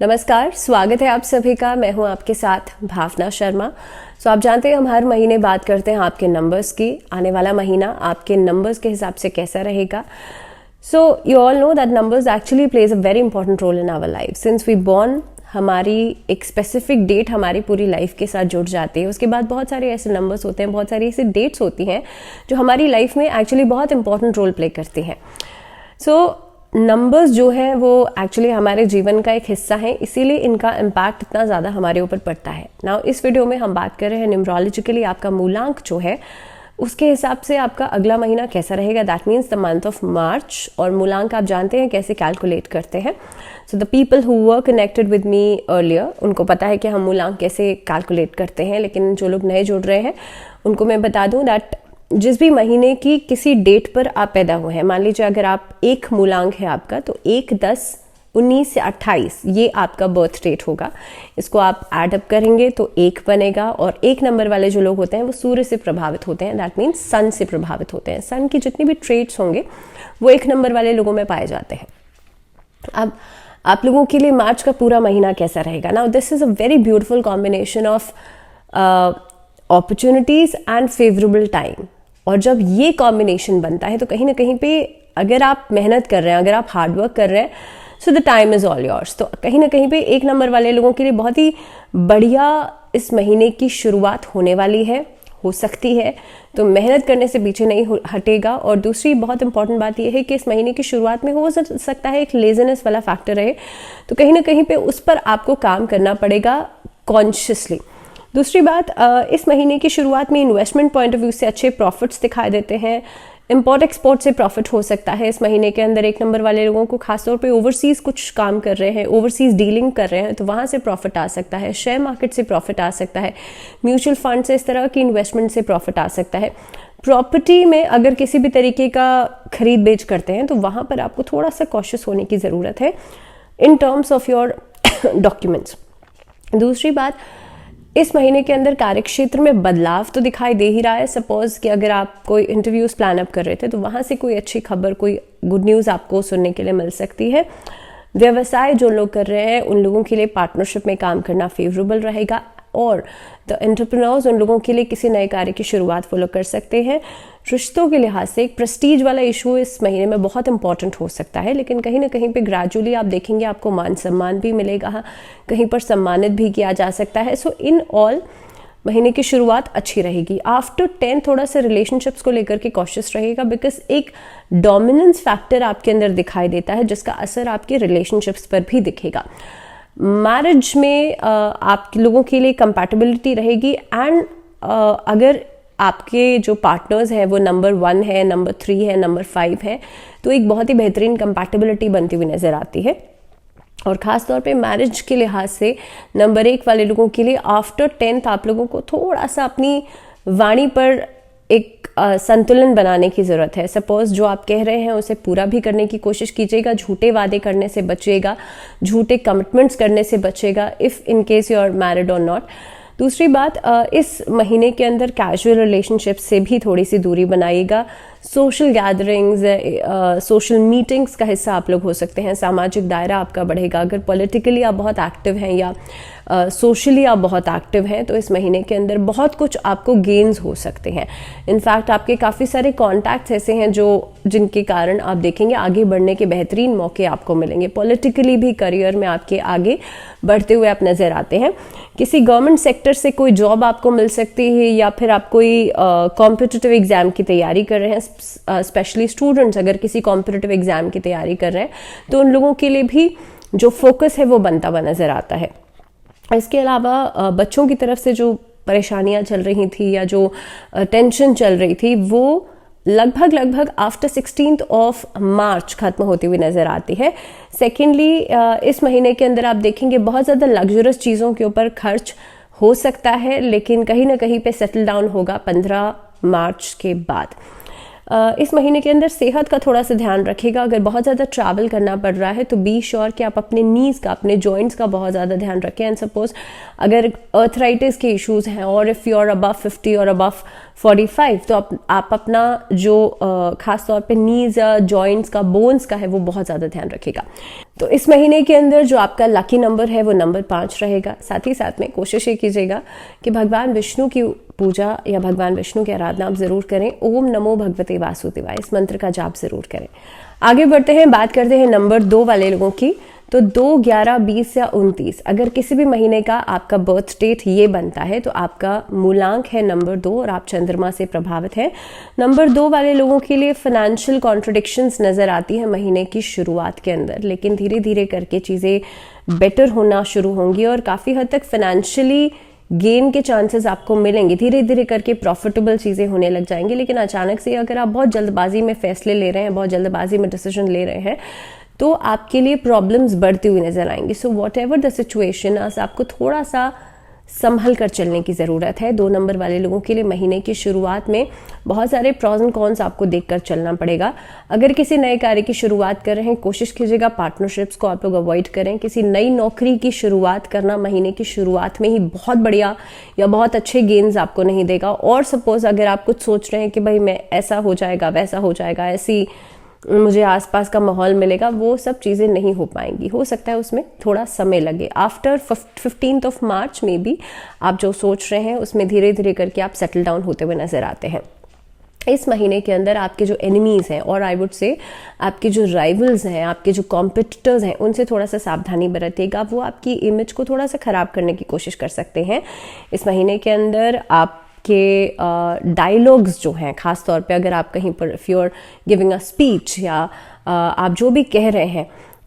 नमस्कार, स्वागत है आप सभी का। मैं हूं आपके साथ भावना शर्मा। आप जानते हैं हम हर महीने बात करते हैं आपके नंबर्स की। आने वाला महीना आपके नंबर्स के हिसाब से कैसा रहेगा। You all know that numbers actually plays a very important role in our life. Since we born, हमारी एक स्पेसिफिक डेट हमारी पूरी लाइफ के साथ जुड़ जाती है। उसके बाद बहुत सारे ऐसे नंबर्स होते हैं, बहुत सारी ऐसी डेट्स होती हैं जो हमारी लाइफ में एक्चुअली बहुत इंपॉर्टेंट रोल प्ले करती हैं। नंबर्स जो है वो एक्चुअली हमारे जीवन का एक हिस्सा है, इसीलिए इनका इम्पैक्ट इतना ज़्यादा हमारे ऊपर पड़ता है। नाउ इस वीडियो में हम बात कर रहे हैं न्यूमरोलॉजिकली आपका मूलांक जो है उसके हिसाब से आपका अगला महीना कैसा रहेगा। That means the month of March. और मूलांक आप जानते हैं कैसे कैलकुलेट करते हैं। So the people who were connected with me earlier, उनको पता है कि हम मूलांक कैसे कैलकुलेट करते हैं, लेकिन जो लोग नए जुड़ रहे हैं उनको मैं बता दूं दैट जिस भी महीने की किसी डेट पर आप पैदा हुए हैं, मान लीजिए अगर आप एक मूलांक है आपका तो 1, 10, 19 से 28 ये आपका बर्थ डेट होगा। इसको आप ऐड अप करेंगे तो 1 बनेगा। और 1 नंबर वाले जो लोग होते हैं वो सूर्य से प्रभावित होते हैं। दैट मीन्स सन से प्रभावित होते हैं। सन की जितनी भी ट्रेट्स होंगे वो 1 नंबर वाले लोगों में पाए जाते हैं। अब आप लोगों के लिए मार्च का पूरा महीना कैसा रहेगा। Now this is a very beautiful combination of opportunities and favourable time. और जब ये कॉम्बिनेशन बनता है तो कहीं ना कहीं पे अगर आप मेहनत कर रहे हैं, अगर आप हार्डवर्क कर रहे हैं, so the time is all yours. तो कहीं ना कहीं पे 1 नंबर वाले लोगों के लिए बहुत ही बढ़िया इस महीने की शुरुआत होने वाली है, हो सकती है। तो मेहनत करने से पीछे नहीं हटेगा। और दूसरी बहुत इंपॉर्टेंट बात यह है कि इस महीने की शुरुआत में हो सकता है एक लेजीनेस वाला फैक्टर रहे, तो कहीं ना कहीं पे उस पर आपको काम करना पड़ेगा कॉन्शियसली। दूसरी बात, इस महीने की शुरुआत में इन्वेस्टमेंट पॉइंट ऑफ व्यू से अच्छे प्रॉफिट्स दिखाई देते हैं। इंपोर्ट एक्सपोर्ट से प्रॉफिट हो सकता है इस महीने के अंदर। 1 नंबर वाले लोगों को खासतौर पे ओवरसीज कुछ काम कर रहे हैं, ओवरसीज डीलिंग कर रहे हैं, तो वहाँ से प्रॉफिट आ सकता है। शेयर मार्केट से प्रॉफिट आ सकता है। म्यूचुअल फंड से, इस तरह की इन्वेस्टमेंट से प्रॉफिट आ सकता है। प्रॉपर्टी में अगर किसी भी तरीके का खरीद बेच करते हैं तो वहाँ पर आपको थोड़ा सा कॉशियस होने की ज़रूरत है in terms of your documents. दूसरी बात, इस महीने के अंदर कार्यक्षेत्र में बदलाव तो दिखाई दे ही रहा है। सपोज कि अगर आप कोई इंटरव्यूज प्लान अप कर रहे थे तो वहाँ से कोई अच्छी खबर, कोई गुड न्यूज़ आपको सुनने के लिए मिल सकती है। व्यवसाय जो लोग कर रहे हैं उन लोगों के लिए पार्टनरशिप में काम करना फेवरेबल रहेगा। और द एंटरप्रेन्योर्स, उन लोगों के लिए किसी नए कार्य की शुरुआत वो लोग कर सकते हैं। रिश्तों के लिहाज से एक प्रेस्टीज वाला इशू इस महीने में बहुत इंपॉर्टेंट हो सकता है, लेकिन कहीं ना कहीं पे ग्रेजुअली आप देखेंगे आपको मान सम्मान भी मिलेगा, कहीं पर सम्मानित भी किया जा सकता है। सो इन ऑल महीने की शुरुआत अच्छी रहेगी। आफ्टर 10 थोड़ा सा रिलेशनशिप्स को लेकर के कॉशियस रहेगा, बिकॉज एक डोमिनेंस फैक्टर आपके अंदर दिखाई देता है जिसका असर आपके रिलेशनशिप्स पर भी दिखेगा। मैरिज में आप लोगों के लिए कंपैटिबिलिटी रहेगी। एंड अगर आपके जो पार्टनर्स हैं वो नंबर 1 है, नंबर 3 है, नंबर 5 है, तो एक बहुत ही बेहतरीन कंपैटिबिलिटी बनती हुई नजर आती है। और ख़ास तौर पे मैरिज के लिहाज से नंबर 1 वाले लोगों के लिए आफ्टर 10th आप लोगों को थोड़ा सा अपनी वाणी पर एक संतुलन बनाने की ज़रूरत है। सपोज जो आप कह रहे हैं उसे पूरा भी करने की कोशिश कीजिएगा, झूठे वादे करने से बचिएगा, झूठे कमिटमेंट्स करने से बचिएगा, if in case you are married और नॉट। दूसरी बात, इस महीने के अंदर कैजुअल रिलेशनशिप से भी थोड़ी सी दूरी बनाइएगा। सोशल गैदरिंग्स, सोशल मीटिंग्स का हिस्सा आप लोग हो सकते हैं। सामाजिक दायरा आपका बढ़ेगा। अगर पॉलिटिकली आप बहुत एक्टिव हैं या सोशली आप बहुत एक्टिव हैं तो इस महीने के अंदर बहुत कुछ आपको गेन्स हो सकते हैं। इनफैक्ट आपके काफ़ी सारे कॉन्टैक्ट्स ऐसे हैं जिनके कारण आप देखेंगे आगे बढ़ने के बेहतरीन मौके आपको मिलेंगे। पॉलिटिकली भी करियर में आपके आगे बढ़ते हुए आप नज़र आते हैं। किसी गवर्नमेंट सेक्टर से कोई जॉब आपको मिल सकती है, या फिर आप कोई कॉम्पिटिटिव एग्जाम की तैयारी कर रहे हैं। स्पेशली स्टूडेंट्स अगर किसी कॉम्पिटिटिव एग्जाम की तैयारी कर रहे हैं तो उन लोगों के लिए भी जो फोकस है वो बनता हुआ नज़र आता है। इसके अलावा बच्चों की तरफ से जो परेशानियां चल रही थी या जो टेंशन चल रही थी वो लगभग आफ्टर 16th ऑफ मार्च खत्म होती हुई नजर आती है। सेकेंडली, इस महीने के अंदर आप देखेंगे बहुत ज़्यादा लग्जरियस चीज़ों के ऊपर खर्च हो सकता है, लेकिन कहीं ना कहीं पे सेटल डाउन होगा 15 मार्च के बाद। इस महीने के अंदर सेहत का थोड़ा सा ध्यान रखिएगा। अगर बहुत ज़्यादा ट्रैवल करना पड़ रहा है तो बी श्योर कि आप अपने नीज़ का, अपने जॉइंट्स का बहुत ज़्यादा ध्यान रखें। एंड सपोज अगर अर्थराइटिस के इश्यूज़ हैं और इफ़ यू आर अबव 50 और अबव 45 तो आप अपना जो खास तौर पे नीज़ या जॉइंट्स का, बोन्स का है, वो बहुत ज़्यादा ध्यान रखिएगा। तो इस महीने के अंदर जो आपका लकी नंबर है वो नंबर 5 रहेगा। साथ ही साथ में कोशिश ये कीजिएगा कि भगवान विष्णु की पूजा या भगवान विष्णु की आराधना आप जरूर करें। ओम नमो भगवते वासुदेवाय, इस मंत्र का जाप जरूर करें। आगे बढ़ते हैं, बात करते हैं नंबर 2 वाले लोगों की। तो 2, 11, 20 या 29, अगर किसी भी महीने का आपका बर्थ डेट ये बनता है तो आपका मूलांक है नंबर 2 और आप चंद्रमा से प्रभावित हैं। नंबर 2 वाले लोगों के लिए फाइनेंशियल कॉन्ट्रडिक्शंस नजर आती है महीने की शुरुआत के अंदर, लेकिन धीरे धीरे करके चीज़ें बेटर होना शुरू होंगी और काफ़ी हद तक फाइनेंशियली गेन के चांसेस आपको मिलेंगे। धीरे धीरे करके प्रॉफिटेबल चीज़ें होने लग जाएंगी। लेकिन अचानक से अगर आप बहुत जल्दबाजी में फैसले ले रहे हैं, बहुत जल्दबाजी में डिसीजन ले रहे हैं, तो आपके लिए प्रॉब्लम्स बढ़ती हुई नजर आएंगी। So what ever the situation, आपको थोड़ा सा संभल कर चलने की ज़रूरत है। 2 नंबर वाले लोगों के लिए महीने की शुरुआत में बहुत सारे प्रॉज एंड कॉन्स आपको देखकर चलना पड़ेगा। अगर किसी नए कार्य की शुरुआत कर रहे हैं, कोशिश कीजिएगा पार्टनरशिप्स को आप लोग अवॉइड करें। किसी नई नौकरी की शुरुआत करना महीने की शुरुआत में ही बहुत बढ़िया या बहुत अच्छे गेन्स आपको नहीं देगा। और सपोज अगर आप कुछ सोच रहे हैं कि भाई मैं ऐसा हो जाएगा, वैसा हो जाएगा, ऐसी मुझे आसपास का माहौल मिलेगा, वो सब चीज़ें नहीं हो पाएंगी। हो सकता है उसमें थोड़ा समय लगे। आफ्टर 15 मार्च में भी आप जो सोच रहे हैं उसमें धीरे धीरे करके आप सेटल डाउन होते हुए नजर आते हैं। इस महीने के अंदर आपके जो एनिमीज़ हैं और आई वुड से आपके जो राइवल्स हैं, आपके जो कॉम्पिटिटर्स हैं, उनसे थोड़ा सा सावधानी बरतिएगा। वो आपकी इमेज को थोड़ा सा ख़राब करने की कोशिश कर सकते हैं। इस महीने के अंदर आप के डायलॉग्स जो हैं, ख़ास तौर पे अगर आप कहीं पर if you are giving a speech या आप जो भी कह रहे हैं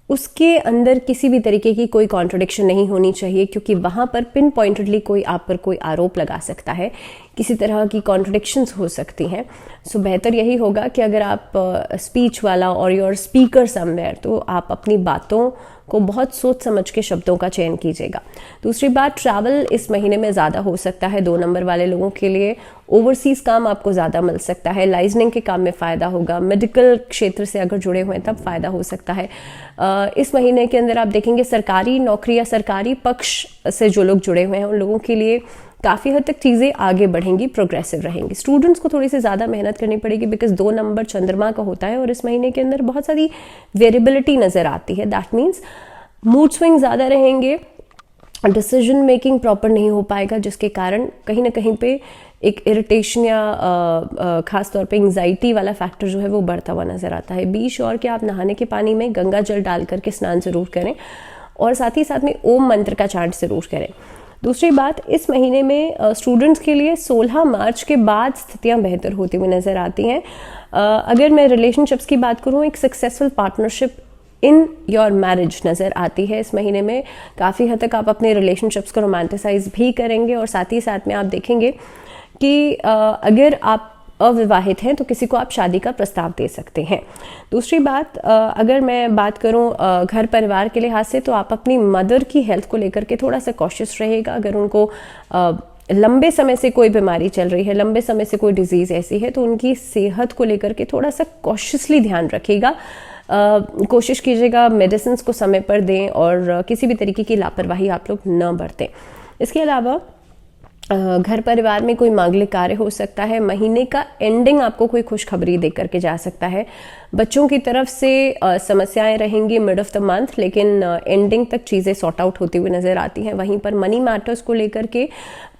उसके अंदर किसी भी तरीके की कोई कॉन्ट्रडिक्शन नहीं होनी चाहिए, क्योंकि वहाँ पर पिन पॉइंटेडली कोई आप पर कोई आरोप लगा सकता है, किसी तरह की कॉन्ट्रडिक्शंस हो सकती हैं। सो बेहतर यही होगा कि अगर आप स्पीच वाला और योर स्पीकर समवेयर, तो आप अपनी बातों को बहुत सोच समझ के शब्दों का चयन कीजिएगा। दूसरी बात, ट्रैवल इस महीने में ज़्यादा हो सकता है 2 नंबर वाले लोगों के लिए। ओवरसीज़ काम आपको ज़्यादा मिल सकता है, लाइजनिंग के काम में फ़ायदा होगा, मेडिकल क्षेत्र से अगर जुड़े हुए हैं तब फ़ायदा हो सकता है। इस महीने के अंदर आप देखेंगे सरकारी नौकरी या सरकारी पक्ष से जो लोग जुड़े हुए हैं उन लोगों के लिए काफ़ी हद तक चीज़ें आगे बढ़ेंगी, प्रोग्रेसिव रहेंगी। स्टूडेंट्स को थोड़ी सी ज़्यादा मेहनत करनी पड़ेगी बिकॉज 2 नंबर चंद्रमा का होता है और इस महीने के अंदर बहुत सारी वेरिएबिलिटी नज़र आती है। दैट मीन्स मूड स्विंग ज़्यादा रहेंगे, डिसीजन मेकिंग प्रॉपर नहीं हो पाएगा, जिसके कारण कहीं ना कहीं पे एक इरिटेशन या खास तौर पे एंजाइटी वाला फैक्टर जो है वो बढ़ता हुआ नज़र आता है। बी श्योर कि आप नहाने के पानी में गंगा जल डाल करके स्नान ज़रूर करें और साथ ही साथ में ओम मंत्र का चांट ज़रूर करें। दूसरी बात, इस महीने में स्टूडेंट्स के लिए 16 मार्च के बाद स्थितियां बेहतर होती हुई नज़र आती हैं। अगर मैं रिलेशनशिप्स की बात करूं, एक successful partnership in your marriage नज़र आती है इस महीने में। काफ़ी हद तक आप अपने रिलेशनशिप्स को रोमांटिसाइज भी करेंगे और साथ ही साथ में आप देखेंगे कि अगर आप अविवाहित हैं तो किसी को आप शादी का प्रस्ताव दे सकते हैं। दूसरी बात, अगर मैं बात करूं घर परिवार के लिहाज से, तो आप अपनी मदर की हेल्थ को लेकर के थोड़ा सा कॉशियस रहेगा। अगर उनको लंबे समय से कोई बीमारी चल रही है, लंबे समय से कोई डिजीज़ ऐसी है, तो उनकी सेहत को लेकर के थोड़ा सा कॉशियसली ध्यान रखिएगा। कोशिश कीजिएगा मेडिसिन को समय पर दें और किसी भी तरीके की लापरवाही आप लोग न बरतें। इसके अलावा घर परिवार में कोई मांगलिक कार्य हो सकता है। महीने का एंडिंग आपको कोई खुशखबरी दे करके जा सकता है। बच्चों की तरफ से समस्याएं रहेंगी मिड ऑफ द मंथ, लेकिन एंडिंग तक चीज़ें सॉर्ट आउट होती हुई नज़र आती हैं। वहीं पर मनी मैटर्स को लेकर के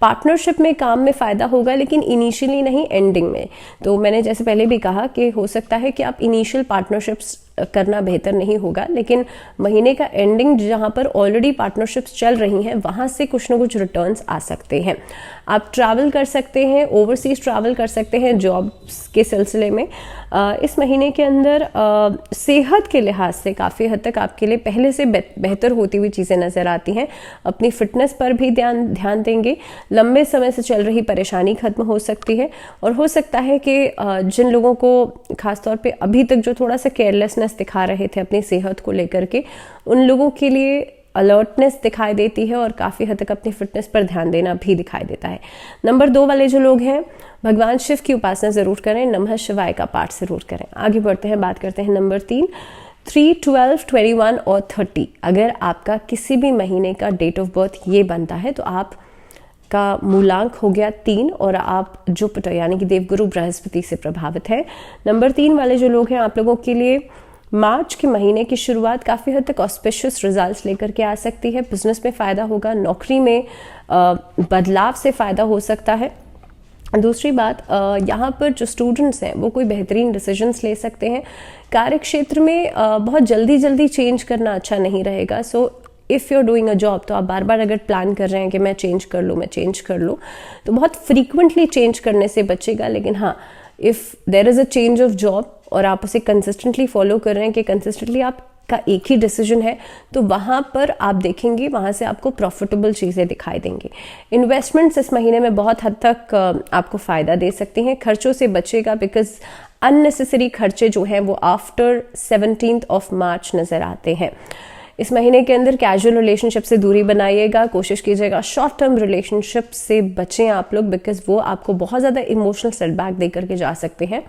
पार्टनरशिप में काम में फ़ायदा होगा, लेकिन इनिशियली नहीं, एंडिंग में। तो मैंने जैसे पहले भी कहा कि हो सकता है कि आप इनिशियल पार्टनरशिप्स करना बेहतर नहीं होगा, लेकिन महीने का एंडिंग जहां पर ऑलरेडी पार्टनरशिप्स चल रही हैं वहां से कुछ ना कुछ रिटर्न्स आ सकते हैं। आप ट्रैवल कर सकते हैं, ओवरसीज ट्रैवल कर सकते हैं जॉब्स के सिलसिले में। इस महीने के अंदर सेहत के लिहाज से काफ़ी हद तक आपके लिए पहले से बेहतर होती हुई चीज़ें नज़र आती हैं। अपनी फिटनेस पर भी ध्यान देंगे। लंबे समय से चल रही परेशानी खत्म हो सकती है और हो सकता है कि जिन लोगों को खासतौर पे अभी तक जो थोड़ा सा केयरलेसनेस दिखा रहे थे अपनी सेहत को लेकर के, उन लोगों के लिए अलर्टनेस दिखाई देती है और काफ़ी हद तक अपनी फिटनेस पर ध्यान देना भी दिखाई देता है। नंबर 2 वाले जो लोग हैं, भगवान शिव की उपासना ज़रूर करें, नमः शिवाय का पाठ ज़रूर करें। आगे बढ़ते हैं, बात करते हैं नंबर 3, 3, 12, 21 और 30। अगर आपका किसी भी महीने का डेट ऑफ बर्थ ये बनता है तो आप का मूलांक हो गया 3 और आप जुपिटर यानी कि देवगुरु बृहस्पति से प्रभावित है। नंबर 3 वाले जो लोग हैं, आप लोगों के लिए मार्च के महीने की शुरुआत काफ़ी हद तक ऑस्पिशियस रिजल्ट्स लेकर के आ सकती है। बिजनेस में फ़ायदा होगा, नौकरी में बदलाव से फ़ायदा हो सकता है। दूसरी बात, यहाँ पर जो स्टूडेंट्स हैं वो कोई बेहतरीन डिसीजंस ले सकते हैं। कार्य क्षेत्र में बहुत जल्दी चेंज करना अच्छा नहीं रहेगा। So if you are doing a job, तो आप बार बार अगर प्लान कर रहे हैं कि मैं चेंज कर लूँ, तो बहुत फ्रीक्वेंटली चेंज करने से बचेगा। लेकिन हाँ, if there is a change of job और आप उसे कंसिस्टेंटली फॉलो कर रहे हैं कि कंसिस्टेंटली आपका एक ही डिसीजन है, तो वहाँ पर आप देखेंगे वहाँ से आपको प्रॉफिटेबल चीज़ें दिखाई देंगी। इन्वेस्टमेंट्स इस महीने में बहुत हद तक आपको फ़ायदा दे सकती हैं। खर्चों से बचेगा बिकॉज अननेसेसरी खर्चे जो हैं वो आफ्टर 17 मार्च नज़र आते हैं। इस महीने के अंदर कैजुअल रिलेशनशिप से दूरी बनाइएगा, कोशिश कीजिएगा शॉर्ट टर्म रिलेशनशिप से बचें आप लोग, बिकॉज वो आपको बहुत ज़्यादा इमोशनल सेटबैक दे करके जा सकते हैं।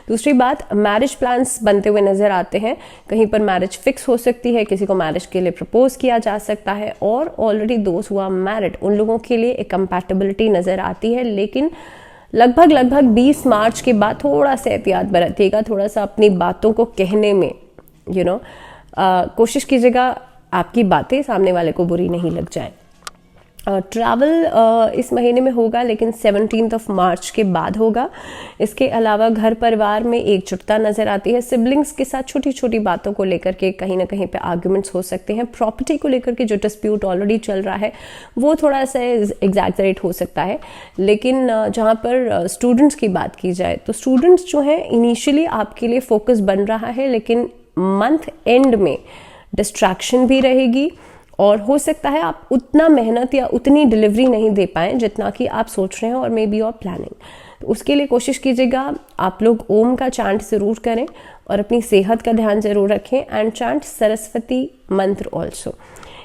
दूसरी बात, मैरिज प्लान्स बनते हुए नज़र आते हैं। कहीं पर मैरिज फिक्स हो सकती है, किसी को मैरिज के लिए प्रपोज किया जा सकता है, और ऑलरेडी दोस्त हुआ मैरिड उन लोगों के लिए एक कंपैटिबिलिटी नज़र आती है। लेकिन लगभग 20 मार्च के बाद थोड़ा सा एहतियात बरतिएगा, थोड़ा सा अपनी बातों को कहने में कोशिश कीजिएगा आपकी बातें सामने वाले को बुरी नहीं लग जाए। ट्रैवल इस महीने में होगा, लेकिन 17 मार्च के बाद होगा। इसके अलावा घर परिवार में एकजुटता नज़र आती है। सिबलिंग्स के साथ छोटी छोटी बातों को लेकर के कहीं ना कहीं पे आर्ग्यूमेंट्स हो सकते हैं। प्रॉपर्टी को लेकर के जो डिस्प्यूट ऑलरेडी चल रहा है वो थोड़ा सा एग्जैजरेट हो सकता है। लेकिन जहाँ पर स्टूडेंट्स की बात की जाए तो स्टूडेंट्स जो हैं इनिशियली आपके लिए फोकस बन रहा है, लेकिन मंथ एंड में डिस्ट्रैक्शन भी रहेगी और हो सकता है आप उतना मेहनत या उतनी डिलीवरी नहीं दे पाएँ जितना कि आप सोच रहे हैं और मे बी और प्लानिंग। तो उसके लिए कोशिश कीजिएगा आप लोग ओम का चांट ज़रूर करें और अपनी सेहत का ध्यान ज़रूर रखें, एंड चांट सरस्वती मंत्र ऑल्सो।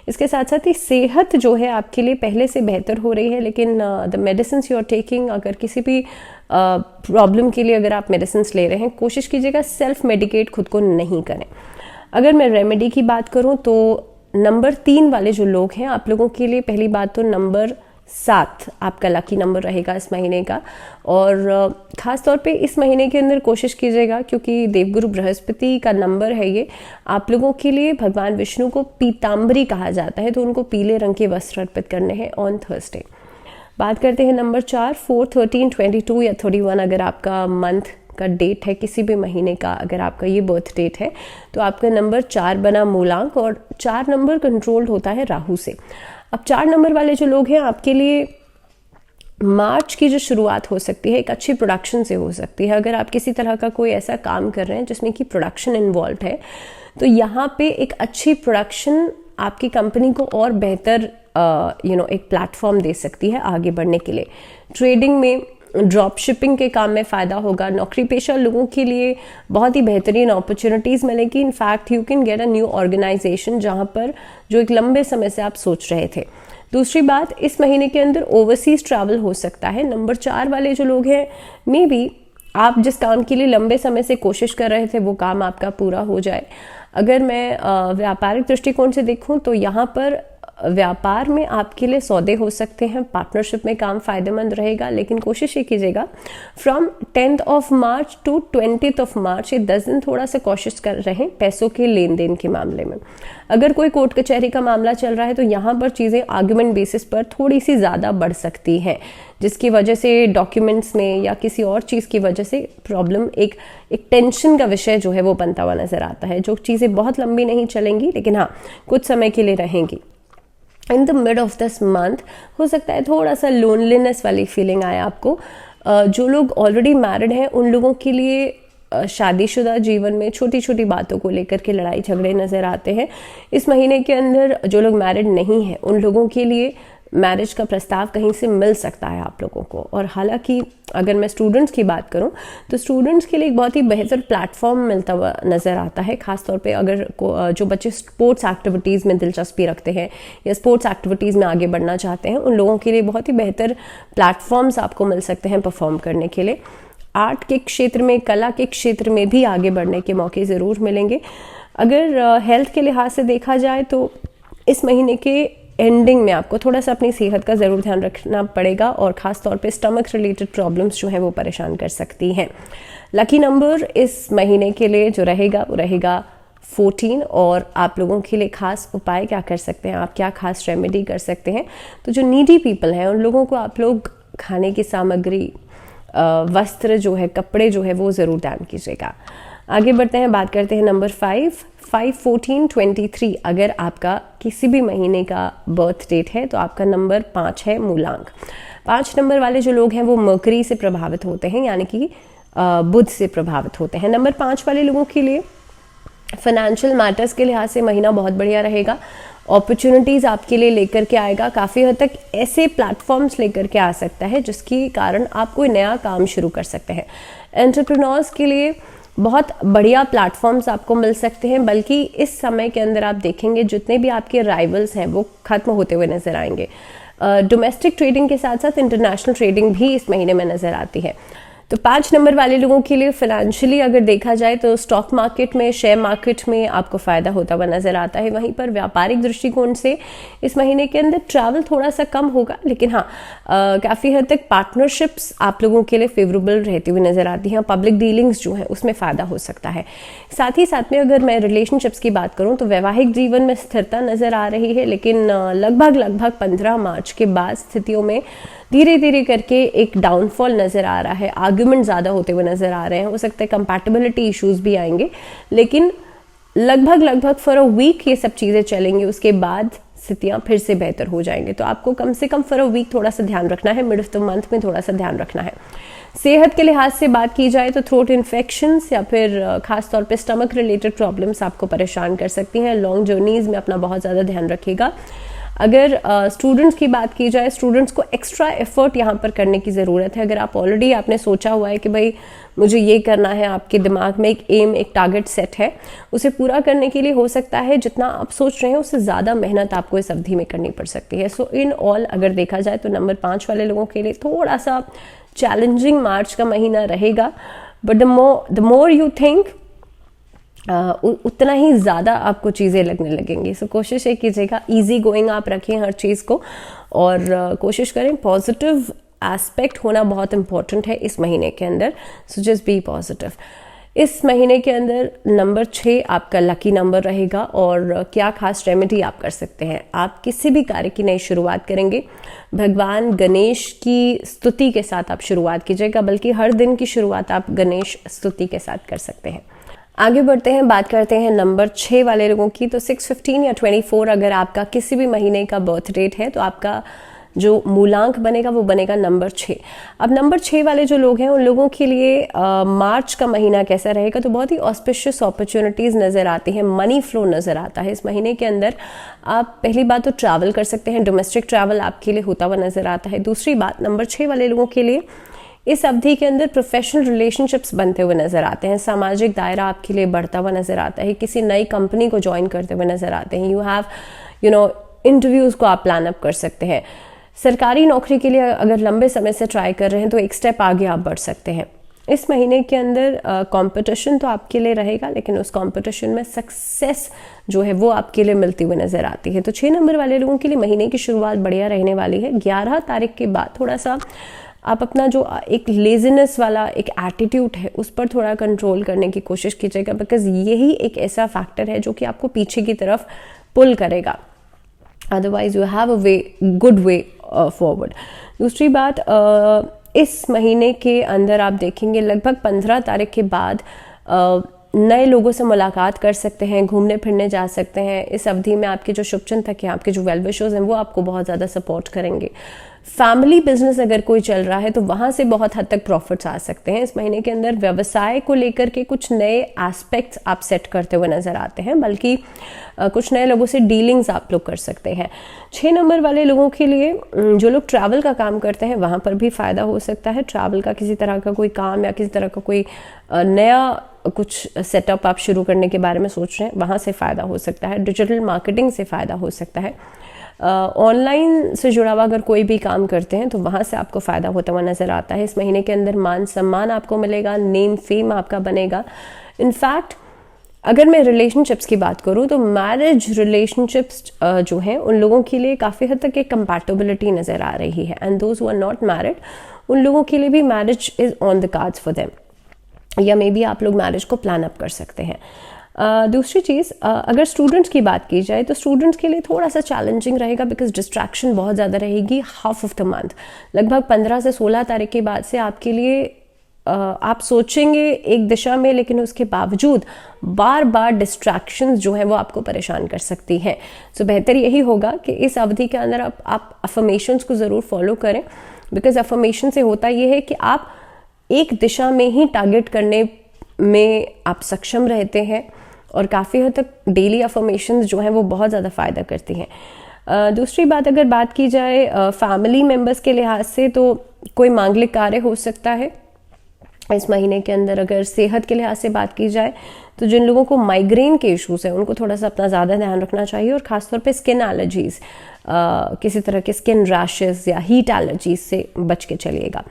इसके साथ साथ ही सेहत जो है आपके लिए पहले से बेहतर हो रही है, लेकिन the medicine you are taking, अगर किसी भी प्रॉब्लम के लिए अगर आप मेडिसिन ले रहे हैं, कोशिश कीजिएगा सेल्फ मेडिकेट खुद को नहीं करें। अगर मैं रेमेडी की बात करूं तो नंबर 3 वाले जो लोग हैं, आप लोगों के लिए पहली बात तो नंबर 7 आपका लकी नंबर रहेगा इस महीने का। और ख़ास तौर पे इस महीने के अंदर कोशिश कीजिएगा, क्योंकि देवगुरु बृहस्पति का नंबर है ये, आप लोगों के लिए भगवान विष्णु को पीताम्बरी कहा जाता है, तो उनको पीले रंग के वस्त्र अर्पित करने हैं ऑन थर्सडे। बात करते हैं नंबर 4, 4, 13, 22 या 31। अगर आपका मंथ का डेट है किसी भी महीने का, अगर आपका ये बर्थ डेट है, तो आपका नंबर 4 बना मूलांक, और 4 नंबर कंट्रोल्ड होता है राहु से। अब 4 नंबर वाले जो लोग हैं, आपके लिए मार्च की जो शुरुआत हो सकती है एक अच्छी प्रोडक्शन से हो सकती है। अगर आप किसी तरह का कोई ऐसा काम कर रहे हैं जिसमें कि प्रोडक्शन इन्वॉल्व है, तो यहाँ पे एक अच्छी प्रोडक्शन आपकी कंपनी को और बेहतर एक प्लेटफॉर्म दे सकती है आगे बढ़ने के लिए। ट्रेडिंग में, ड्रॉप शिपिंग के काम में फ़ायदा होगा। नौकरी पेशा लोगों के लिए बहुत ही बेहतरीन अपॉर्चुनिटीज़ मिलेगी। In fact you can get a new organisation जहाँ पर जो एक लंबे समय से आप सोच रहे थे। दूसरी बात, इस महीने के अंदर ओवरसीज ट्रैवल हो सकता है। नंबर 4 वाले जो लोग हैं, मे बी आप जिस काम के लिए लंबे समय से कोशिश कर रहे थे वो काम आपका पूरा हो जाए। अगर मैं व्यापारिक दृष्टिकोण से देखूं तो यहाँ पर व्यापार में आपके लिए सौदे हो सकते हैं, पार्टनरशिप में काम फायदेमंद रहेगा। लेकिन कोशिश ये कीजिएगा फ्रॉम 10 मार्च टू 20 मार्च, ये 10 दिन थोड़ा सा कोशिश कर रहें पैसों के लेन देन के मामले में। अगर कोई कोर्ट कचहरी का मामला चल रहा है तो यहाँ पर चीज़ें आर्गुमेंट बेसिस पर थोड़ी सी ज़्यादा बढ़ सकती हैं, जिसकी वजह से डॉक्यूमेंट्स में या किसी और चीज़ की वजह से प्रॉब्लम, एक टेंशन का विषय जो है वो बनता हुआ नजर आता है। जो चीज़ें बहुत लंबी नहीं चलेंगी, लेकिन हाँ कुछ समय के लिए रहेंगी। In the mid of this month हो सकता है थोड़ा सा लोनलीनेस वाली फीलिंग आए आपको। जो लोग ऑलरेडी मैरिड हैं उन लोगों के लिए शादीशुदा जीवन में छोटी छोटी बातों को लेकर के लड़ाई झगड़े नज़र आते हैं। इस महीने के अंदर जो लोग मैरिड नहीं हैं उन लोगों के लिए मैरिज का प्रस्ताव कहीं से मिल सकता है आप लोगों को। और हालांकि अगर मैं स्टूडेंट्स की बात करूं तो स्टूडेंट्स के लिए एक बहुत ही बेहतर प्लेटफॉर्म मिलता हुआ नज़र आता है, खासतौर पे अगर जो बच्चे स्पोर्ट्स एक्टिविटीज़ में दिलचस्पी रखते हैं या स्पोर्ट्स एक्टिविटीज़ में आगे बढ़ना चाहते हैं, उन लोगों के लिए बहुत ही बेहतर प्लेटफॉर्म्स आपको मिल सकते हैं परफॉर्म करने के लिए। आर्ट के क्षेत्र में, कला के क्षेत्र में भी आगे बढ़ने के मौके ज़रूर मिलेंगे। अगर हेल्थ के लिहाज से देखा जाए तो इस महीने के एंडिंग में आपको थोड़ा सा अपनी सेहत का ज़रूर ध्यान रखना पड़ेगा और ख़ास तौर पे स्टमक रिलेटेड प्रॉब्लम्स जो हैं वो परेशान कर सकती हैं। लकी नंबर इस महीने के लिए जो रहेगा वो रहेगा 14। और आप लोगों के लिए खास उपाय क्या कर सकते हैं, आप क्या खास रेमेडी कर सकते हैं, तो जो नीडी पीपल हैं उन लोगों को आप लोग खाने की सामग्री, वस्त्र जो है, कपड़े जो है वो ज़रूर दान कीजिएगा। आगे बढ़ते हैं, बात करते हैं नंबर 5, 14, 23। अगर आपका किसी भी महीने का बर्थ डेट है तो आपका नंबर 5 है, मूलांक। 5 नंबर वाले जो लोग हैं वो मरकरी से प्रभावित होते हैं, यानी कि बुध से प्रभावित होते हैं। नंबर 5 वाले लोगों के लिए फाइनेंशियल मैटर्स के लिहाज से महीना बहुत बढ़िया रहेगा। अपॉर्चुनिटीज़ आपके लिए लेकर के आएगा, काफ़ी हद तक ऐसे प्लेटफॉर्म्स लेकर के आ सकता है जिसके कारण आप कोई नया काम शुरू कर सकते हैं। एंटरप्रेन्योर्स के लिए बहुत बढ़िया प्लेटफॉर्म्स आपको मिल सकते हैं, बल्कि इस समय के अंदर आप देखेंगे जितने भी आपके राइवल्स हैं वो खत्म होते हुए नजर आएंगे। डोमेस्टिक ट्रेडिंग के साथ साथ इंटरनेशनल ट्रेडिंग भी इस महीने में नजर आती है। तो 5 नंबर वाले लोगों के लिए फाइनेंशियली अगर देखा जाए तो स्टॉक मार्केट में, शेयर मार्केट में आपको फ़ायदा होता हुआ नज़र आता है। वहीं पर व्यापारिक दृष्टिकोण से इस महीने के अंदर ट्रैवल थोड़ा सा कम होगा, लेकिन हाँ काफ़ी हद तक पार्टनरशिप्स आप लोगों के लिए फेवरेबल रहती हुई नज़र आती हैं। पब्लिक डीलिंग्स जो है उसमें फ़ायदा हो सकता है। साथ ही साथ में अगर मैं रिलेशनशिप्स की बात करूँ तो वैवाहिक जीवन में स्थिरता नज़र आ रही है, लेकिन लगभग 15 मार्च के बाद स्थितियों में धीरे धीरे करके एक डाउनफॉल नज़र आ रहा है। आर्ग्यूमेंट ज़्यादा होते हुए नज़र आ रहे हैं, हो सकता है कंपैटिबिलिटी इश्यूज भी आएंगे, लेकिन लगभग फॉर अ वीक ये सब चीज़ें चलेंगी, उसके बाद स्थितियाँ फिर से बेहतर हो जाएंगे। तो आपको कम से कम फॉर अ वीक थोड़ा सा ध्यान रखना है, मिड ऑफ द मंथ में थोड़ा सा ध्यान रखना है। सेहत के लिहाज से बात की जाए तो थ्रोट इन्फेक्शंस या फिर खास तौर पे स्टमक रिलेटेड प्रॉब्लम्स आपको परेशान कर सकती हैं। लॉन्ग जर्नीज़ में अपना बहुत ज़्यादा ध्यान रखिएगा। अगर स्टूडेंट्स की बात की जाए, स्टूडेंट्स को एक्स्ट्रा एफर्ट यहाँ पर करने की ज़रूरत है। अगर आप ऑलरेडी आपने सोचा हुआ है कि भाई मुझे ये करना है, आपके दिमाग में एक एम, एक टारगेट सेट है, उसे पूरा करने के लिए हो सकता है जितना आप सोच रहे हैं उससे ज़्यादा मेहनत आपको इस अवधि में करनी पड़ सकती है। सो इन ऑल अगर देखा जाए तो नंबर 5 वाले लोगों के लिए थोड़ा सा चैलेंजिंग मार्च का महीना रहेगा, but the more you think उतना ही ज़्यादा आपको चीज़ें लगने लगेंगी। सो कोशिश ये कीजिएगा ईजी गोइंग आप रखें हर चीज़ को, और कोशिश करें पॉजिटिव एस्पेक्ट होना बहुत इंपॉर्टेंट है इस महीने के अंदर। So just be positive. इस महीने के अंदर नंबर 6 आपका लकी नंबर रहेगा। और क्या खास रेमेडी आप कर सकते हैं, आप किसी भी कार्य की नई शुरुआत करेंगे, भगवान गणेश की स्तुति के साथ आप शुरुआत कीजिएगा, बल्कि हर दिन की शुरुआत आप गणेश स्तुति के साथ कर सकते हैं। आगे बढ़ते हैं, बात करते हैं नंबर 6 वाले लोगों की। तो 6, 15 या 24 अगर आपका किसी भी महीने का बर्थ डेट है तो आपका जो मूलांक बनेगा वो बनेगा नंबर 6। अब नंबर 6 वाले जो लोग हैं उन लोगों के लिए मार्च का महीना कैसा रहेगा, तो बहुत ही ऑस्पिशियस अपॉर्चुनिटीज़ नज़र आती हैं, मनी फ्लो नज़र आता है इस महीने के अंदर। आप पहली बात तो ट्रैवल कर सकते हैं, डोमेस्टिक ट्रैवल आपके लिए होता हुआ नज़र आता है। दूसरी बात, नंबर 6 वाले लोगों के लिए इस अवधि के अंदर प्रोफेशनल रिलेशनशिप्स बनते हुए नजर आते हैं, सामाजिक दायरा आपके लिए बढ़ता हुआ नजर आता है, किसी नई कंपनी को ज्वाइन करते हुए नजर आते हैं। यू हैव इंटरव्यूज़ को आप प्लान अप कर सकते हैं। सरकारी नौकरी के लिए अगर लंबे समय से ट्राई कर रहे हैं तो एक स्टेप आगे आप बढ़ सकते हैं। इस महीने के अंदर कंपटीशन तो आपके लिए रहेगा, लेकिन उस कंपटीशन में सक्सेस जो है वो आपके लिए मिलती हुई नजर आती है। तो 6 नंबर वाले लोगों के लिए महीने की शुरुआत बढ़िया रहने वाली है। 11 तारीख के बाद थोड़ा सा आप अपना जो एक लेजीनेस वाला एक एटीट्यूड है उस पर थोड़ा कंट्रोल करने की कोशिश कीजिएगा, बिकॉज यही एक ऐसा फैक्टर है जो कि आपको पीछे की तरफ पुल करेगा। Otherwise you have a good way forward. दूसरी बात, इस महीने के अंदर आप देखेंगे लगभग 15 तारीख के बाद नए लोगों से मुलाकात कर सकते हैं, घूमने फिरने जा सकते हैं। इस अवधि में आपके जो शुभचिंतक हैं, आपके जो वेल विशर्स हैं, वो आपको बहुत ज़्यादा सपोर्ट करेंगे। फैमिली बिजनेस अगर कोई चल रहा है तो वहाँ से बहुत हद तक प्रॉफिट्स आ सकते हैं। इस महीने के अंदर व्यवसाय को लेकर के कुछ नए एस्पेक्ट्स आप सेट करते हुए नजर आते हैं, बल्कि कुछ नए लोगों से डीलिंग्स आप लोग कर सकते हैं। 6 नंबर वाले लोगों के लिए जो लोग ट्रैवल का काम करते हैं वहाँ पर भी फ़ायदा हो सकता है। ट्रैवल का किसी तरह का कोई काम या किसी तरह का कोई नया कुछ सेटअप आप शुरू करने के बारे में सोच रहे हैं, वहाँ से फ़ायदा हो सकता है। डिजिटल मार्केटिंग से फ़ायदा हो सकता है। ऑनलाइन से जुड़ा हुआ अगर कोई भी काम करते हैं तो वहाँ से आपको फ़ायदा होता हुआ नज़र आता है। इस महीने के अंदर मान सम्मान आपको मिलेगा, नेम फेम आपका बनेगा। इनफैक्ट अगर मैं रिलेशनशिप्स की बात करूँ तो मैरिज रिलेशनशिप्स जो हैं उन लोगों के लिए काफ़ी हद तक एक कंपैटिबिलिटी नज़र आ रही है। And those who are not married, उन लोगों के लिए भी marriage is on the cards for them, या मे बी आप लोग मैरिज को प्लान अप कर सकते हैं। दूसरी चीज़, अगर स्टूडेंट्स की बात की जाए तो स्टूडेंट्स के लिए थोड़ा सा चैलेंजिंग रहेगा, बिकॉज डिस्ट्रैक्शन बहुत ज़्यादा रहेगी हाफ ऑफ द मंथ। लगभग 15 से 16 तारीख के बाद से आपके लिए आप सोचेंगे एक दिशा में, लेकिन उसके बावजूद बार बार डिस्ट्रैक्शंस जो हैं वो आपको परेशान कर सकती हैं। सो बेहतर यही होगा कि इस अवधि के अंदर आप अफर्मेशंस को ज़रूर फॉलो करें, बिकॉज अफर्मेशन से होता ये है कि आप एक दिशा में ही टारगेट करने में आप सक्षम रहते हैं, और काफ़ी हद तक डेली अफर्मेशंस जो हैं वो बहुत ज़्यादा फ़ायदा करती हैं। दूसरी बात, अगर बात की जाए फैमिली मेम्बर्स के लिहाज से, तो कोई मांगलिक कार्य हो सकता है इस महीने के अंदर। अगर सेहत के लिहाज से बात की जाए तो जिन लोगों को माइग्रेन के इश्यूज हैं उनको थोड़ा सा अपना ज़्यादा ध्यान रखना चाहिए, और ख़ासतौर पे स्किन एलर्जीज़, किसी तरह के स्किन रैशेस या हीट एलर्जीज से बच के चलिएगा।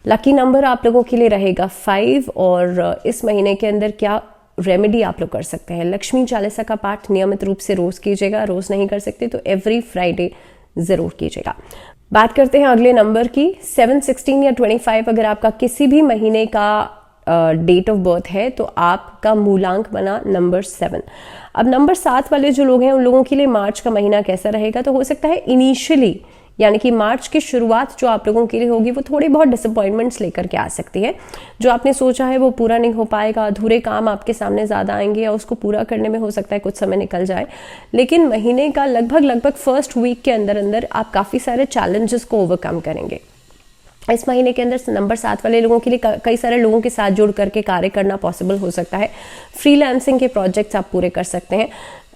लकी नंबर आप लोगों के लिए रहेगा 5, और इस महीने के अंदर क्या रेमेडी आप लोग कर सकते हैं, लक्ष्मी चालीसा का पाठ नियमित रूप से रोज़ कीजिएगा। रोज़ नहीं कर सकते तो एवरी फ्राइडे ज़रूर कीजिएगा। बात करते हैं अगले नंबर की। 7, 16 या 25 अगर आपका किसी भी महीने का डेट ऑफ बर्थ है तो आपका मूलांक बना नंबर 7। अब नंबर 7 वाले जो लोग हैं उन लोगों के लिए मार्च का महीना कैसा रहेगा, तो हो सकता है इनिशियली, यानी कि मार्च की शुरुआत जो आप लोगों के लिए होगी वो थोड़ी बहुत डिसअपॉइंटमेंट्स लेकर के आ सकती है। जो आपने सोचा है वो पूरा नहीं हो पाएगा, अधूरे काम आपके सामने ज़्यादा आएंगे, या उसको पूरा करने में हो सकता है कुछ समय निकल जाए। लेकिन महीने का लगभग फर्स्ट वीक के अंदर अंदर आप काफ़ी सारे चैलेंजेस को ओवरकम करेंगे। इस महीने के अंदर नंबर 7 वाले लोगों के लिए कई सारे लोगों के साथ जुड़ करके कार्य करना पॉसिबल हो सकता है। फ्रीलांसिंग के प्रोजेक्ट्स आप पूरे कर सकते हैं।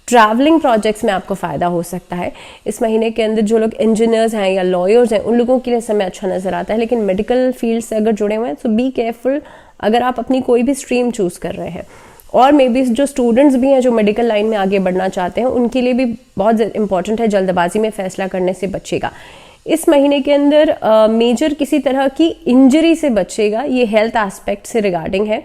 ट्रैवलिंग प्रोजेक्ट्स में आपको फ़ायदा हो सकता है। इस महीने के अंदर जो लोग इंजीनियर्स हैं या लॉयर्स हैं उन लोगों के लिए समय अच्छा नज़र आता है। लेकिन मेडिकल फील्ड से अगर जुड़े हुए हैं तो बी केयरफुल अगर आप अपनी कोई भी स्ट्रीम चूज़ कर रहे हैं। और मे बी जो स्टूडेंट्स भी हैं जो मेडिकल लाइन में आगे बढ़ना चाहते हैं उनके लिए भी बहुत इंपॉर्टेंट है, जल्दबाजी में फैसला करने से बचेगा। इस महीने के अंदर मेजर किसी तरह की इंजरी से बचेगा, ये हेल्थ एस्पेक्ट से रिगार्डिंग है।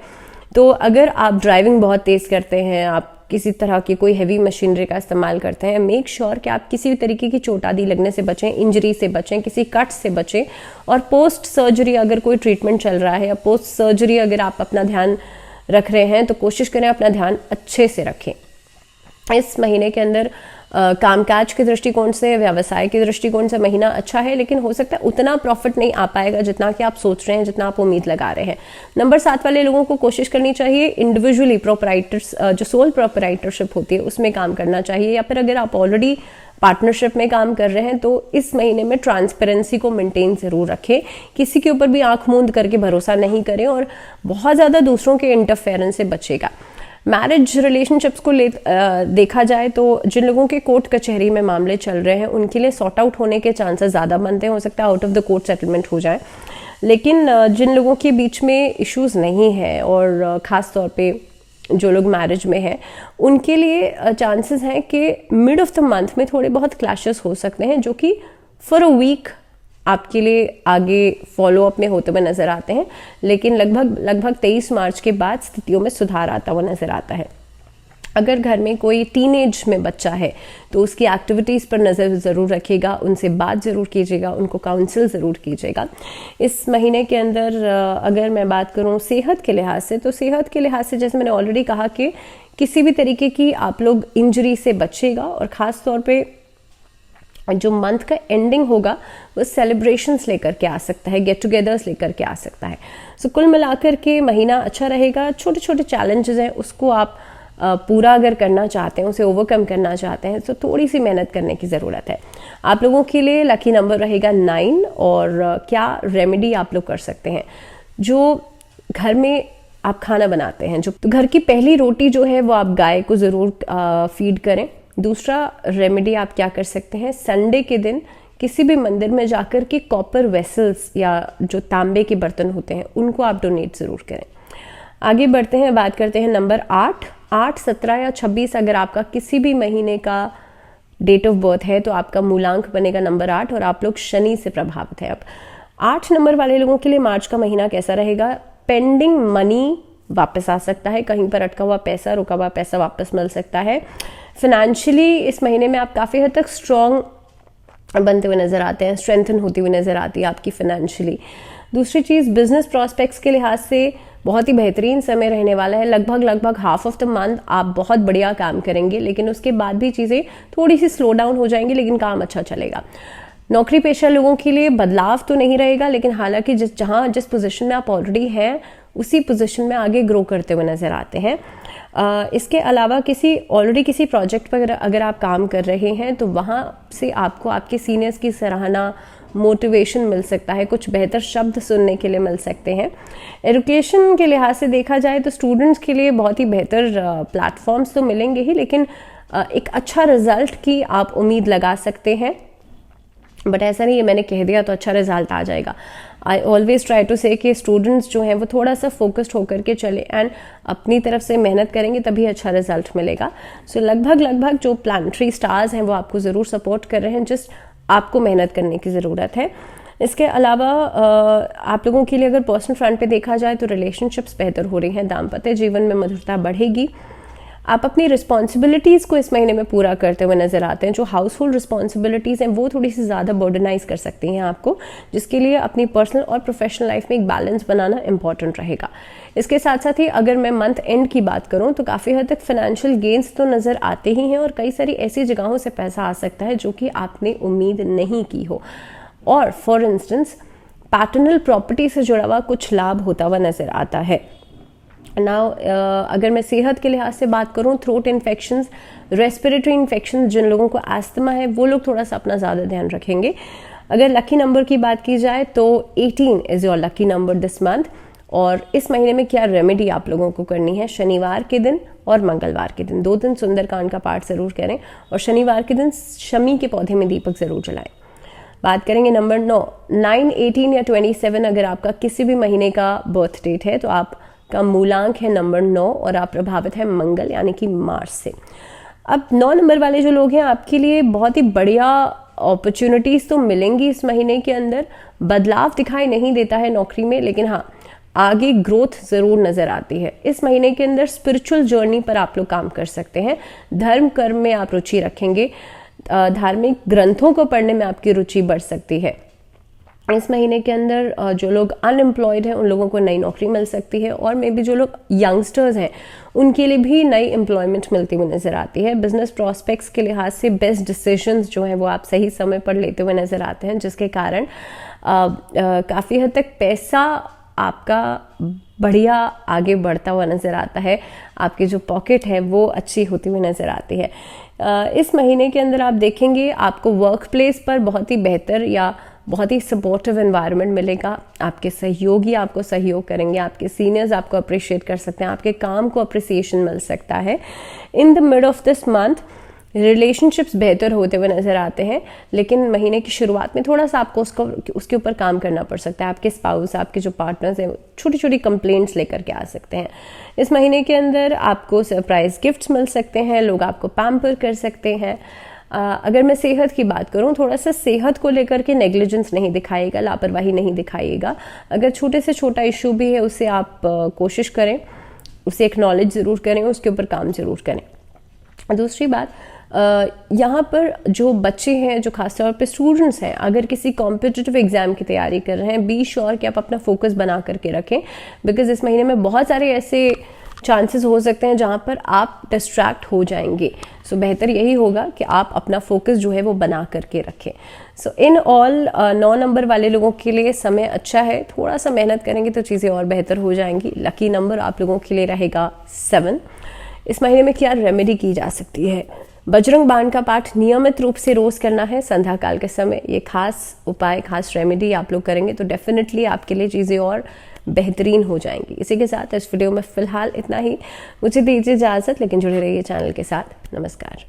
तो अगर आप ड्राइविंग बहुत तेज़ करते हैं, आप किसी तरह की कोई हैवी मशीनरी का इस्तेमाल करते हैं, मेक श्योर कि आप किसी भी तरीके की चोट आदि लगने से बचें, इंजरी से बचें, किसी कट से बचें। और पोस्ट सर्जरी अगर कोई ट्रीटमेंट चल रहा है या पोस्ट सर्जरी अगर आप अपना ध्यान रख रहे हैं तो कोशिश करें अपना ध्यान अच्छे से रखें। इस महीने के अंदर कामकाज के दृष्टिकोण से, व्यवसाय के दृष्टिकोण से महीना अच्छा है, लेकिन हो सकता है उतना प्रॉफिट नहीं आ पाएगा जितना कि आप सोच रहे हैं, जितना आप उम्मीद लगा रहे हैं। नंबर 7 वाले लोगों को कोशिश करनी चाहिए इंडिविजुअली प्रोपराइटर्स, जो सोल प्रोपराइटरशिप होती है उसमें काम करना चाहिए, या फिर अगर आप ऑलरेडी पार्टनरशिप में काम कर रहे हैं तो इस महीने में ट्रांसपेरेंसी को मेंटेन जरूर रखें। किसी के ऊपर भी आंख मूंद करके भरोसा नहीं करें, और बहुत ज़्यादा दूसरों के इंटरफेरेंस से बचेगा। मैरिज रिलेशनशिप्स को देखा जाए तो जिन लोगों के कोर्ट कचहरी में मामले चल रहे हैं उनके लिए सॉर्ट आउट होने के चांसेस ज़्यादा बनते हैं, हो सकता है out of the court settlement हो जाए। लेकिन जिन लोगों के बीच में इश्यूज नहीं है, और ख़ास तौर पे जो लोग मैरिज में हैं उनके लिए चांसेस हैं कि मिड ऑफ द मंथ में थोड़े बहुत क्लैशेस हो सकते हैं, जो कि फॉर अ वीक आपके लिए आगे फॉलो अप में होते हुए नजर आते हैं। लेकिन लगभग 23 मार्च के बाद स्थितियों में सुधार आता हुआ नजर आता है। अगर घर में कोई टीनेज में बच्चा है तो उसकी एक्टिविटीज़ पर नज़र ज़रूर रखिएगा, उनसे बात ज़रूर कीजिएगा, उनको काउंसिल ज़रूर कीजिएगा। इस महीने के अंदर अगर मैं बात करूं सेहत के लिहाज से, तो सेहत के लिहाज से जैसे मैंने ऑलरेडी कहा कि किसी भी तरीके की आप लोग इंजरी से बचिएगा, और ख़ास तौर पे जो मंथ का एंडिंग होगा वो सेलिब्रेशंस लेकर के आ सकता है, गेट टुगेदर्स लेकर के आ सकता है। सो कुल मिलाकर के महीना अच्छा रहेगा। छोटे छोटे चैलेंजेस हैं उसको आप पूरा अगर करना चाहते हैं, उसे ओवरकम करना चाहते हैं, तो थोड़ी सी मेहनत करने की ज़रूरत है। आप लोगों के लिए लकी नंबर रहेगा 9। और क्या रेमेडी आप लोग कर सकते हैं, जो घर में आप खाना बनाते हैं, जो तो घर की पहली रोटी जो है वो आप गाय को ज़रूर फीड करें। दूसरा रेमेडी आप क्या कर सकते हैं, संडे के दिन किसी भी मंदिर में जाकर के कॉपर वेसल्स या जो तांबे के बर्तन होते हैं उनको आप डोनेट ज़रूर करें। आगे बढ़ते हैं, बात करते हैं नंबर 8, 17 या 26 अगर आपका किसी भी महीने का डेट ऑफ बर्थ है तो आपका मूलांक बनेगा नंबर 8 और आप लोग शनि से प्रभावित है। अब 8 नंबर वाले लोगों के लिए मार्च का महीना कैसा रहेगा, पेंडिंग मनी वापस आ सकता है, कहीं पर अटका हुआ पैसा, रुका हुआ पैसा वापस मिल सकता है। फाइनेंशियली इस महीने में आप काफ़ी हद तक स्ट्रॉन्ग बनते हुए नजर आते हैं, स्ट्रेंथन होती हुई नजर आती है आपकी फाइनेंशियली। दूसरी चीज़, बिजनेस प्रॉस्पेक्ट्स के लिहाज से बहुत ही बेहतरीन समय रहने वाला है। लगभग हाफ ऑफ द मंथ आप बहुत बढ़िया काम करेंगे, लेकिन उसके बाद भी चीज़ें थोड़ी सी स्लो डाउन हो जाएंगी, लेकिन काम अच्छा चलेगा। नौकरी पेशा लोगों के लिए बदलाव तो नहीं रहेगा, लेकिन हालांकि जिस पोजीशन में आप ऑलरेडी हैं उसी पोजीशन में आगे ग्रो करते हुए नजर आते हैं। इसके अलावा ऑलरेडी किसी प्रोजेक्ट पर अगर आप काम कर रहे हैं तो वहाँ से आपको आपके सीनियर्स की सराहना, मोटिवेशन मिल सकता है, कुछ बेहतर शब्द सुनने के लिए मिल सकते हैं। एजुकेशन के लिहाज से देखा जाए तो स्टूडेंट्स के लिए बहुत ही बेहतर प्लेटफॉर्म्स तो मिलेंगे ही, लेकिन एक अच्छा रिजल्ट की आप उम्मीद लगा सकते हैं। बट ऐसा नहीं है मैंने कह दिया तो अच्छा रिजल्ट आ जाएगा। आई ऑलवेज ट्राई टू से कि स्टूडेंट्स जो हैं वो थोड़ा सा फोकस्ड होकर के चले एंड अपनी तरफ से मेहनत करेंगे तभी अच्छा रिजल्ट मिलेगा। सो लगभग जो प्लानिटरी स्टार्स हैं वो आपको ज़रूर सपोर्ट कर रहे हैं, जस्ट आपको मेहनत करने की ज़रूरत है। इसके अलावा आप लोगों के लिए अगर पर्सनल फ्रंट पे देखा जाए तो रिलेशनशिप्स बेहतर हो रही हैं, दाम्पत्य जीवन में मधुरता बढ़ेगी। आप अपनी रिस्पॉन्सिबिलिटीज़ को इस महीने में पूरा करते हुए नजर आते हैं। जो हाउस होल्ड रिस्पॉन्सिबिलिटीज़ हैं वो थोड़ी सी ज़्यादा बर्डनाइज कर सकती हैं आपको, जिसके लिए अपनी पर्सनल और प्रोफेशनल लाइफ में एक बैलेंस बनाना इंपॉर्टेंट रहेगा। इसके साथ साथ ही अगर मैं मंथ एंड की बात करूं तो काफ़ी हद तक फाइनेंशियल गेन्स तो नज़र आते ही हैं और कई सारी ऐसी जगहों से पैसा आ सकता है जो कि आपने उम्मीद नहीं की हो। और फॉर इंस्टेंस पैटर्नल प्रॉपर्टी से जुड़ा हुआ कुछ लाभ होता हुआ नजर आता है। नाउ अगर मैं सेहत के लिहाज से बात करूं, थ्रोट इन्फेक्शंस, रेस्पिरेटरी इन्फेक्शन, जिन लोगों को एस्थमा है वो लोग थोड़ा सा अपना ज़्यादा ध्यान रखेंगे। अगर लकी नंबर की बात की जाए तो 18 is your lucky number this month. और इस महीने में क्या रेमेडी आप लोगों को करनी है, शनिवार के दिन और मंगलवार के दिन 2 दिन सुंदरकांड का पाठ ज़रूर करें और शनिवार के दिन शमी के पौधे में दीपक ज़रूर जलाएं। बात करेंगे नंबर 9, 18 या 27 अगर आपका किसी भी महीने का बर्थ डेट है तो आपका मूलांक है नंबर 9 और आप प्रभावित है मंगल यानी कि मार्स से। अब 9 नंबर वाले जो लोग हैं आपके लिए बहुत ही बढ़िया अपॉर्चुनिटीज़ तो मिलेंगी इस महीने के अंदर। बदलाव दिखाई नहीं देता है नौकरी में, लेकिन हाँ आगे ग्रोथ ज़रूर नज़र आती है। इस महीने के अंदर स्पिरिचुअल जर्नी पर आप लोग काम कर सकते हैं। धर्म कर्म में आप रुचि रखेंगे, धार्मिक ग्रंथों को पढ़ने में आपकी रुचि बढ़ सकती है। इस महीने के अंदर जो लोग अनएम्प्लॉयड हैं उन लोगों को नई नौकरी मिल सकती है और मे बी जो लोग यंगस्टर्स हैं उनके लिए भी नई एम्प्लॉयमेंट मिलती हुई नज़र आती है। बिजनेस प्रॉस्पेक्ट्स के लिहाज से बेस्ट डिसीजंस जो हैं वो आप सही समय पर लेते हुए नज़र आते हैं, जिसके कारण काफ़ी हद तक पैसा आपका बढ़िया आगे बढ़ता हुआ नज़र आता है। आपकी जो पॉकेट है वो अच्छी होती हुई नज़र आती है। इस महीने के अंदर आप देखेंगे आपको वर्क प्लेस पर बहुत ही बेहतर या बहुत ही सपोर्टिव एनवायरनमेंट मिलेगा। आपके सहयोगी आपको सहयोग करेंगे, आपके सीनियर्स आपको अप्रिशिएट कर सकते हैं, आपके काम को अप्रिसिएशन मिल सकता है। In the mid of this month relationships बेहतर होते हुए नज़र आते हैं, लेकिन महीने की शुरुआत में थोड़ा सा आपको उसके ऊपर काम करना पड़ सकता है। आपके स्पाउस, आपके जो पार्टनर्स हैं छोटी छोटी कंप्लेंट्स लेकर के आ सकते हैं। इस महीने के अंदर आपको सरप्राइज गिफ्ट्स मिल सकते हैं, लोग आपको पैम्पर कर सकते हैं। अगर मैं सेहत की बात करूं, थोड़ा सा सेहत को लेकर के नेग्लिजेंस नहीं दिखाइएगा, लापरवाही नहीं दिखाइएगा। अगर छोटे से छोटा इशू भी है उसे आप कोशिश करें, उसे एक्नॉलेज ज़रूर करें, उसके ऊपर काम ज़रूर करें। दूसरी बात, यहाँ पर जो बच्चे हैं, जो खासतौर पे स्टूडेंट्स हैं, अगर किसी कॉम्पिटिटिव एग्जाम की तैयारी कर रहे हैं, बी श्योर कि आप अपना फोकस बना करके रखें, बिकॉज इस महीने में बहुत सारे ऐसे चांसेस हो सकते हैं जहाँ पर आप डिस्ट्रैक्ट हो जाएंगे। सो बेहतर यही होगा कि आप अपना फोकस जो है वो बना करके रखें। सो इन ऑल 9 नंबर वाले लोगों के लिए समय अच्छा है, थोड़ा सा मेहनत करेंगे तो चीज़ें और बेहतर हो जाएंगी। लकी नंबर आप लोगों के लिए रहेगा 7। इस महीने में क्या रेमेडी की जा सकती है? बजरंग बाण का पाठ नियमित रूप से रोज करना है संध्या काल के समय। ये खास उपाय, खास रेमेडी आप लोग करेंगे तो डेफिनेटली आपके लिए चीज़ें और बेहतरीन हो जाएंगी। इसी के साथ इस वीडियो में फिलहाल इतना ही। मुझे दीजिए इजाज़त, लेकिन जुड़े रहिए चैनल के साथ। नमस्कार।